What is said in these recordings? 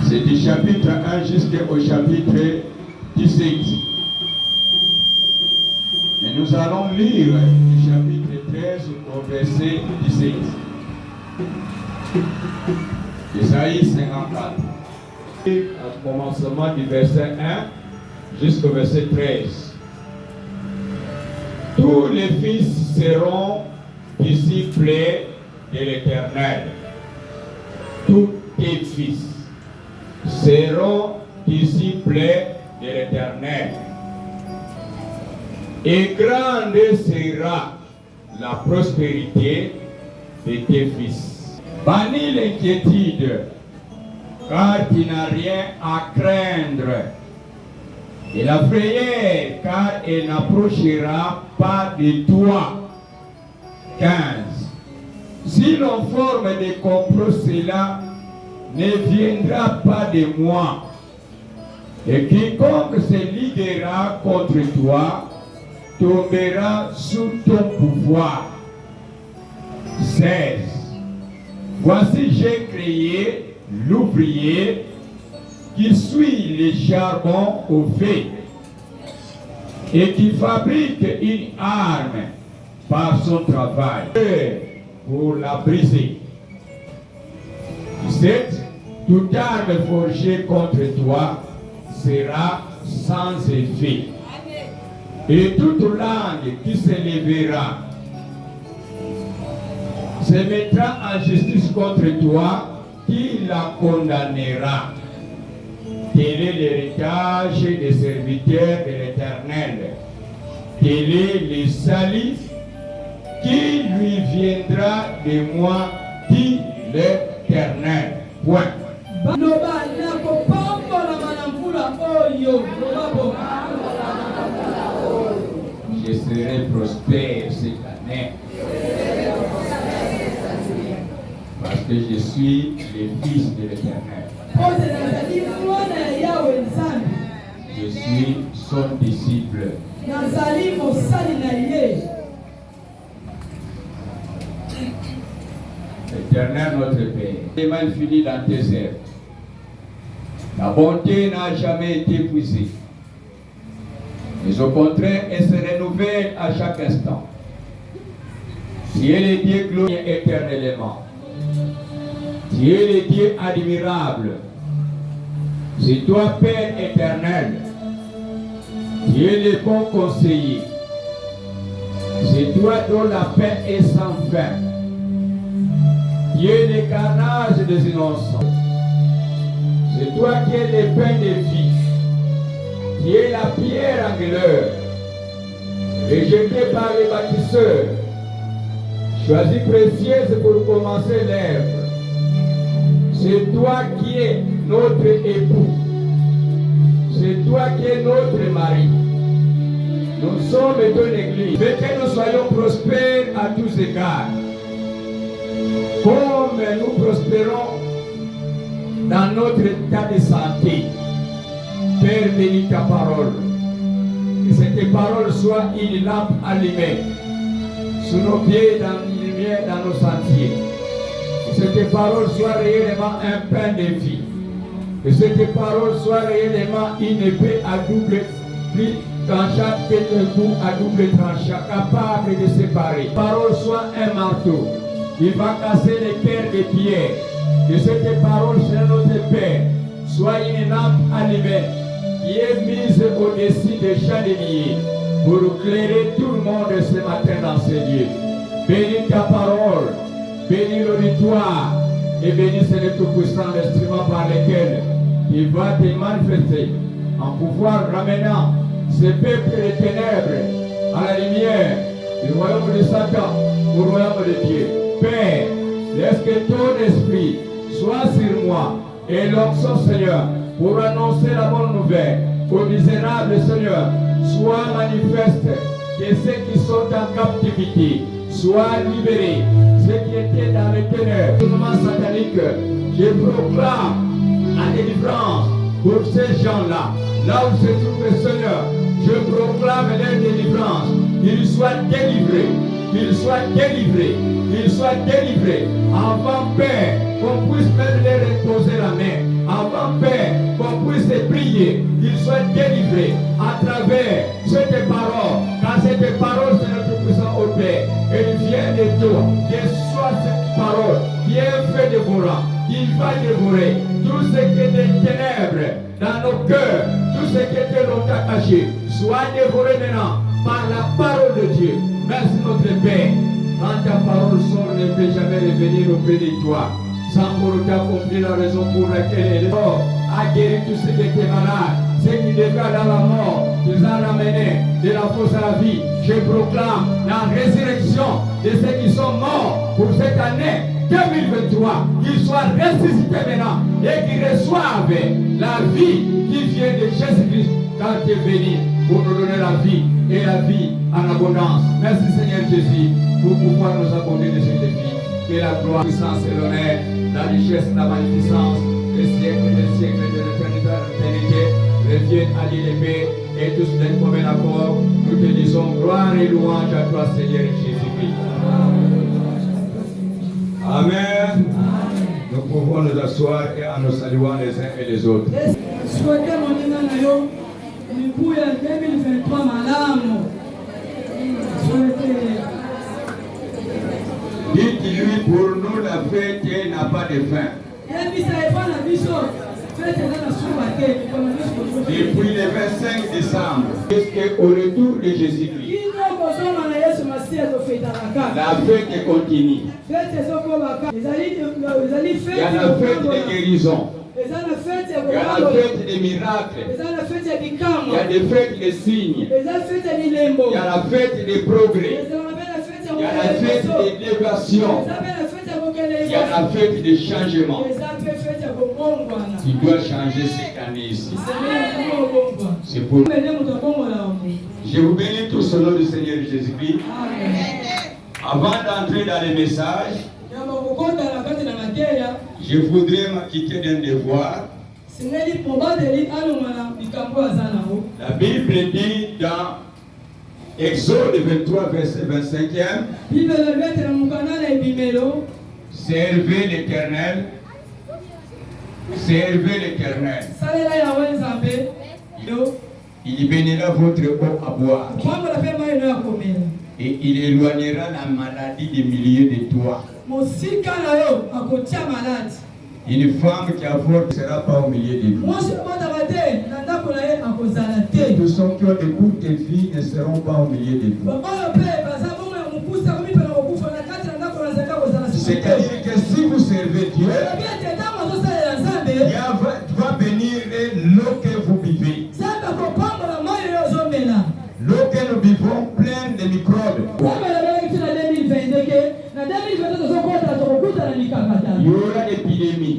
C'est du chapitre 1 jusqu'au chapitre 17. Et nous allons lire du chapitre 13 au verset 17. Isaïe 54. Au commencement du verset 1 jusqu'au verset 13. Tous les fils seront disciples de l'Éternel. Tous tes fils seront disciples de l'Éternel. Et grande sera la prospérité de tes fils. Bannis l'inquiétude, car tu n'as rien à craindre. Et la frayeur, car elle n'approchera pas de toi. 15. Si l'on forme des complots, cela ne viendra pas de moi. Et quiconque se liguera contre toi tombera sous ton pouvoir. 16. Voici, j'ai créé l'ouvrier qui suit le charbon au feu et qui fabrique une arme par son travail pour la briser. 17. Toute arme forgée contre toi sera sans effet. Et toute langue qui se lèvera se mettra en justice contre toi, qui la condamnera. Tel est l'héritage des serviteurs de l'Éternel. Tel est le salut qui lui viendra de moi, dit l'Éternel. Point. Je serai prospère cette année. Parce que je suis le fils de l'Éternel. Je suis son disciple. Éternel notre Père, les mains finies dans tes œuvres. La bonté n'a jamais été épuisée. Mais au contraire, elle se renouvelle à chaque instant. Tu es le Dieu glorieux éternellement. Tu es le Dieu admirable. C'est toi, Père éternel. Tu es le bon conseiller. C'est toi dont la paix est sans fin. Tu es le carnage des innocents. C'est toi qui es le pain des vie. Tu es la pierre angulaire, rejetée par les bâtisseurs, choisie précieuse pour commencer l'œuvre. C'est toi qui es notre époux. C'est toi qui es notre mari. Nous sommes ton église. Mais que nous soyons prospères à tous égards. Comme nous prospérons dans notre état de santé. Père, bénis ta parole. Que cette parole soit une lampe allumée sous nos pieds, dans une lumière dans nos sentiers. Que cette parole soit réellement un pain de vie. Que cette parole soit réellement une épée à double tranchant, un coup à double tranchant, capable de séparer. Que la parole soit un marteau qui va casser les cœurs des pierres. Que cette parole, c'est notre Père, soit une lampe allumée qui est mise au-dessus des chandeliers pour éclairer tout le monde ce matin dans ces lieux. Bénis ta parole, bénis l'auditoire et bénis le tout-puissant l'instrument par lequel il va te manifester en pouvoir ramenant ce peuple des ténèbres à la lumière du royaume de Satan au royaume de Dieu. Père, laisse que ton esprit soit sur moi et l'onction, Seigneur, pour annoncer la bonne nouvelle aux misérables, Seigneur, soient manifestes, que ceux qui sont en captivité soient libérés, ceux qui étaient dans les ténèbres, le mouvement satanique, je proclame la délivrance pour ces gens-là, là où se trouve le Seigneur, je proclame leur délivrance, qu'ils soient délivrés, qu'ils soient délivrés, qu'ils soient délivrés, avant Père. qu'on puisse même les reposer la main. Avant, Père, qu'on puisse prier, qu'ils soient délivrés à travers cette parole. Car cette parole, c'est notre puissant au Père. Elle vient de toi. Qu'elle soit cette parole qui est un feu dévorant, qui va dévorer tout ce qui est des ténèbres dans nos cœurs, tout ce qui était longtemps caché, soit dévoré maintenant par la parole de Dieu. Merci notre Père. Quand ta parole sort, ne peut jamais revenir auprès de toi. Sans pour autant comprendre la raison pour laquelle elle est mort, a guéri tout ce qui était malade, ceux qui devaient aller à la mort, tu les as ramenés de la fosse à la vie. Je proclame la résurrection de ceux qui sont morts pour cette année 2023, qu'ils soient ressuscités maintenant et qu'ils reçoivent la vie qui vient de Jésus-Christ quand il est venu pour nous donner la vie et la vie en abondance. Merci Seigneur Jésus pour pouvoir nous accorder de cette vie. Que la gloire, la puissance et l'honneur, la richesse, la magnificence, les siècles et les siècles de l'éternité à l'éternité reviennent à l'Éternel et tous d'un commun accord. Nous te disons gloire et louange à toi Seigneur Jésus-Christ. Amen. Nous pouvons nous asseoir et en nous saluant les uns et les autres. Souhaitez mon nom, nous 2023 malamu. Souhaitez. Dites-lui pour nous la fête n'a pas de fin. Depuis le 25 décembre jusqu'au retour de Jésus-Christ, la fête continue. Il y a la fête de guérison. Il y a la fête des miracles. Il y a des fêtes de signes. Il y a la fête des progrès. Il y a la fête d'élévation. Il y a la fête des changements. Tu dois changer cette année ici. C'est pour. Je vous bénis tous au nom du Seigneur Jésus-Christ. Avant d'entrer dans les messages, je voudrais m'acquitter d'un devoir. La Bible dit dans Exode 23, verset 25e, servez l'Éternel, servez l'Éternel. Il bénira votre eau à boire. Et il éloignera la maladie des milieux de toi. Une femme qui avorte ne sera pas au milieu de vous. Tous ceux qui ont de courtes vies ne seront pas au milieu de vous. C'est-à-dire que si vous servez Dieu, Dieu va bénir l'eau que vous buvez. L'eau que nous buvons pleine de microbes. Il y aura l'épidémie.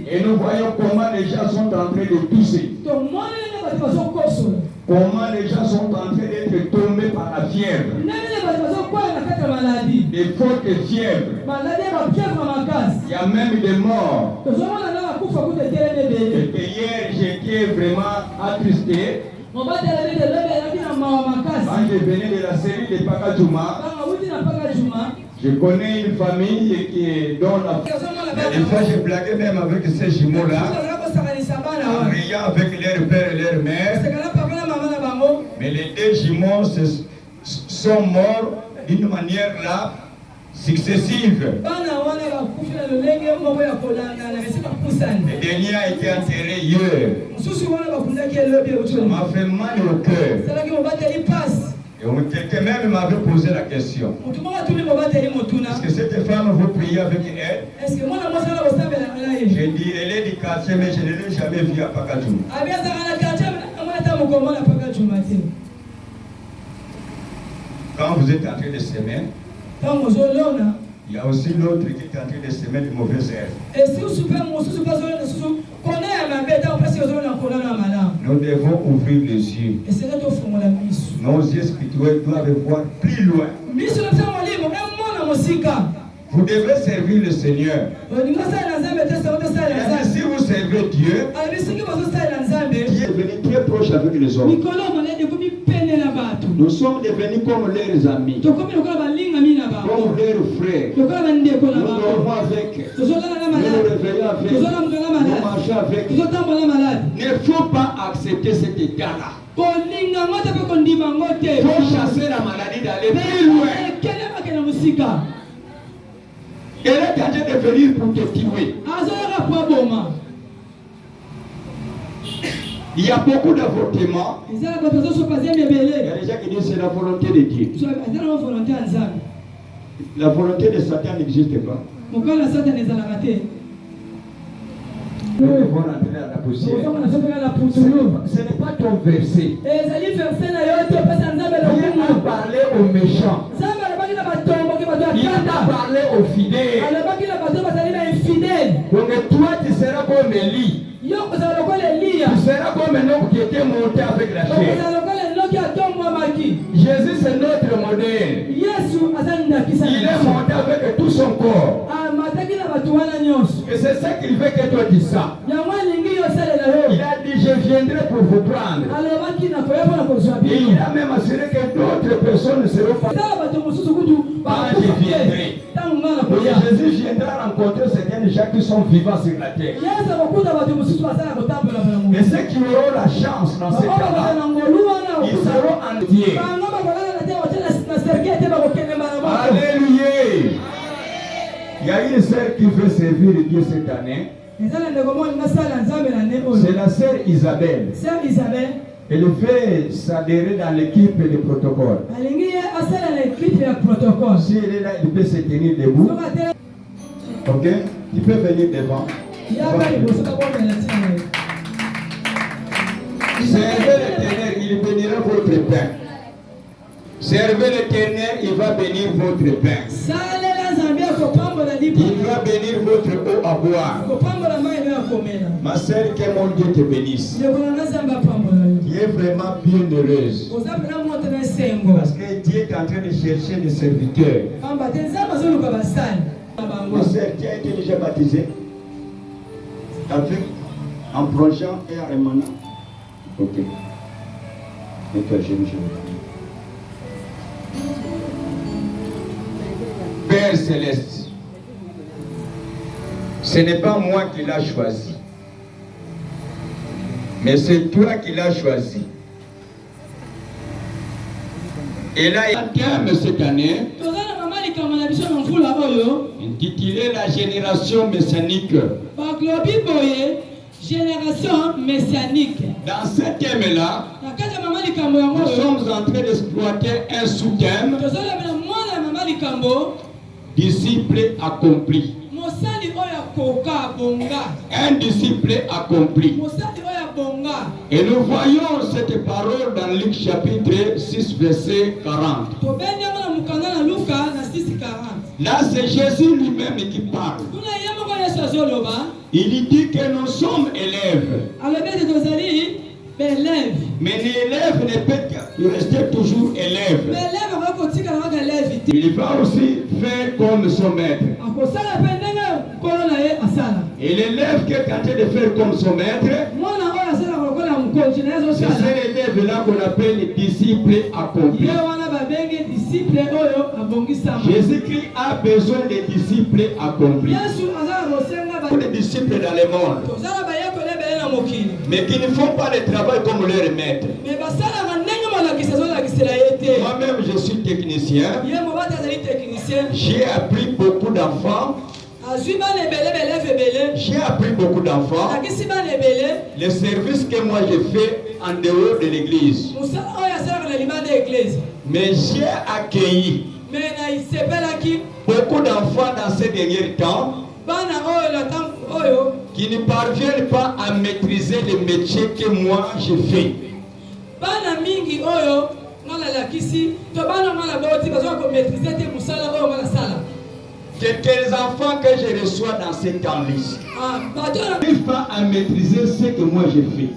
Et nous voyons comment les gens sont en train de tousser. Comment les gens sont en train d'être tombés par la fièvre. Des fortes fièvres. Il y a même des morts. Et hier, j'étais vraiment attristé. Quand je venais de la série de Pakajuma, je connais une famille dont des fois je blaguais même avec ces jumeaux-là, en riant avec leur père et leur mère. Mais les deux jumeaux sont morts d'une manière là successive. Le dernier a été enterré hier. Ça m'a fait mal au cœur. Et quelqu'un même m'avait posé la question. Est-ce que cette femme vous priez avec elle? J'ai dit, elle est du quartier, mais je ne l'ai jamais vue à Pakajuma. Quand vous êtes en train de semer, il y a aussi l'autre qui est en train de semer de mauvaises herbes. Nous devons ouvrir les yeux. Nos yeux spirituels doivent voir plus loin. Vous devez servir le Seigneur. Et si vous servez Dieu, Dieu est devenu très proche avec les hommes. Nous sommes devenus comme leurs amis, comme leurs frères. Nous dormons avec eux. maladie. Il ne faut pas accepter cet état-là. Il faut chasser la maladie d'aller plus loin. Elle est en train de venir pour te tuer. Il y a beaucoup d'avortements. Il y a des gens qui disent que c'est la volonté de Dieu. La volonté de Satan n'existe pas. Nous devons rentrer à la poussière. Ce n'est pas ton verset. Dieu a parlé aux méchants. Il a parlé aux fidèles. Donc toi tu seras comme Élie. Tu seras comme un homme qui était monté avec la chair. Jésus c'est notre modèle. Il est monté avec tout son corps. Et c'est ça qu'il veut que toi tu saches. Il a dit je viendrai pour vous prendre. Et il a même assuré que d'autres personnes ne seront pas. Quand je viendrai. Donc Jésus viendra rencontrer certains gens qui sont vivants sur la terre. Et ceux qui auront la chance dans ce cas-là, ils seront entiers. Alléluia. Il y a une sœur qui veut servir Dieu cette année. C'est la sœur Isabelle. Elle veut s'adhérer dans l'équipe de protocole. Si elle est là, elle peut se tenir debout. Ok? Tu peux venir devant. Servez l'Éternel, il bénira votre pain. Servez l'Éternel, il va bénir votre pain. Il va bénir votre eau à boire. Ma sœur, que mon Dieu te bénisse. Tu es vraiment bien heureuse. Parce que Dieu est en train de chercher des serviteurs. Ma sœur, tu as été déjà baptisée? Avec, en plongeant et en émanant. Ok. Et toi, je Père Céleste, ce n'est pas moi qui l'ai choisi, mais c'est toi qui l'as choisi. Et là, il y a un thème cette année intitulé La génération messianique. Génération messianique. Dans ce thème-là, nous sommes en train d'exploiter un sous-thème. Disciple accompli. Un disciple accompli. Et nous voyons cette parole dans Luc chapitre 6 verset 40. Là c'est Jésus lui-même qui parle. Il dit que nous sommes élèves. Mais l'élève ne peut rester toujours élève. Il va aussi faire comme son maître. Et l'élève qui est en train de faire comme son maître, c'est cet élève-là qu'on appelle les disciples accomplis. Jésus-Christ a besoin des disciples accomplis. Des disciples dans le monde, mais qui ne font pas le travail comme leur maître. Moi-même, je suis technicien. J'ai appris beaucoup d'enfants. J'ai appris beaucoup d'enfants. Les services que moi j'ai fait en dehors de l'église. Mais j'ai accueilli beaucoup d'enfants dans ces derniers temps qui ne parviennent pas à maîtriser le métier que moi j'ai fait. Quelques enfants que je reçois dans ces temps-là n'arrivent pas à maîtriser ce que moi j'ai fait.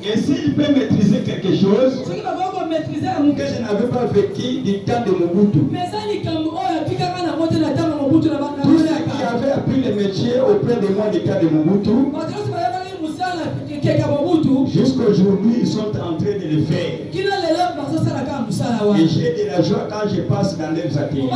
Et s'il peut maîtriser quelque chose que je n'avais pas vécu du temps de Mobutu, tous ceux qui avaient appris le métier auprès de moi du temps de Mobutu, jusqu'aujourd'hui ils sont en train de le faire. Et j'ai de la joie quand je passe dans leurs ateliers.